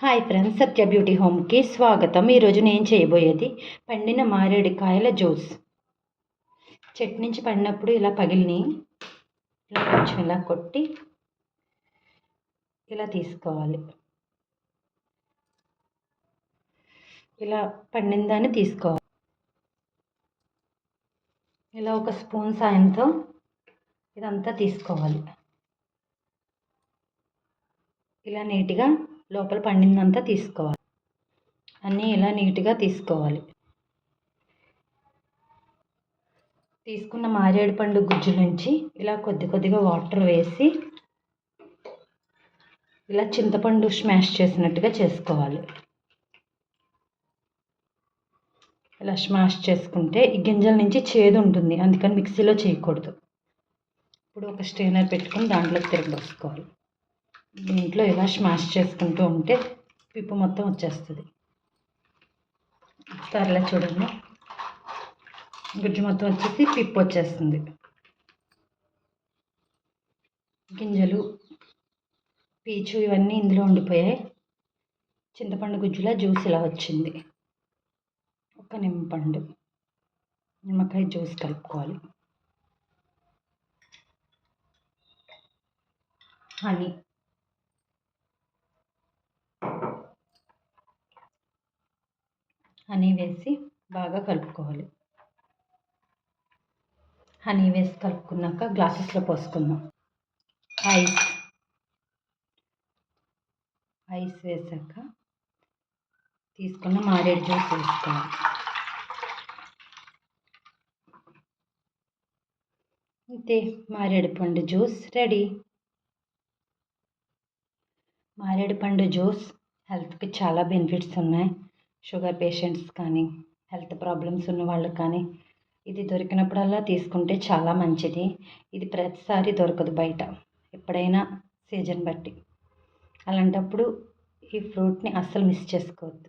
Hi friends, సత్య beauty హోమ్కి స్వాగతం. ఈరోజు నేను చేయబోయేది పండిన మారేడుకాయల జ్యూస్. చెట్టు నుంచి పడినప్పుడు ఇలా పగిలిని ఇలా కొంచెం ఇలా కొట్టి ఇలా తీసుకోవాలి. ఇలా పండిన దాన్ని తీసుకోవాలి. ఇలా ఒక స్పూన్ సాయంతో ఇదంతా తీసుకోవాలి. ఇలా నీట్గా లోపల పండిందంతా తీసుకోవాలి. అన్నీ ఇలా నీట్గా తీసుకోవాలి. తీసుకున్న మారేడు పండు గుజ్జు నుంచి ఇలా కొద్దిగా వాటర్ వేసి ఇలా చింతపండు స్మాష్ చేసినట్టుగా చేసుకోవాలి. ఇలా స్మాష్ చేసుకుంటే ఈ గింజల నుంచి చేదు ఉంటుంది, అందుకని మిక్సీలో చేయకూడదు. ఇప్పుడు ఒక స్ట్రైనర్ పెట్టుకుని దాంట్లోకి తిరగబోసుకోవాలి. దీంట్లో ఇలా స్మాష్ చేసుకుంటూ ఉంటే పిప్పు మొత్తం వచ్చేస్తుంది. ఒకసారి చూడండి, గుజ్జు మొత్తం వచ్చేసి పిప్పు వచ్చేస్తుంది. గింజలు, పీచు ఇవన్నీ ఇందులో ఉండిపోయాయి. చింతపండు గుజ్జులా జ్యూస్ ఇలా వచ్చింది. ఒక నిమ్మకాయ జ్యూస్ కలుపుకోవాలి. హనీ వేసి బాగా కలుపుకోవాలి. హనీ వేసి కలుపుకున్నాక గ్లాసెస్లో పోసుకుందాం. ఐస్ వేసాక తీసుకున్న మారేడు జ్యూస్ వేసుకోవాలి. అంతే, మారేడు పండు జ్యూస్ రెడీ. మారేడు పండు జ్యూస్ హెల్త్కి చాలా బెనిఫిట్స్ ఉన్నాయి. షుగర్ పేషెంట్స్ కానీ, హెల్త్ ప్రాబ్లమ్స్ ఉన్న వాళ్ళకి కానీ ఇది దొరికినప్పుడల్లా తీసుకుంటే చాలా మంచిది. ఇది ప్రతిసారి దొరకదు బయట, ఎప్పుడైనా సీజన్ బట్టి. అలాంటప్పుడు ఈ ఫ్రూట్ని అస్సలు మిస్ చేసుకోవద్దు.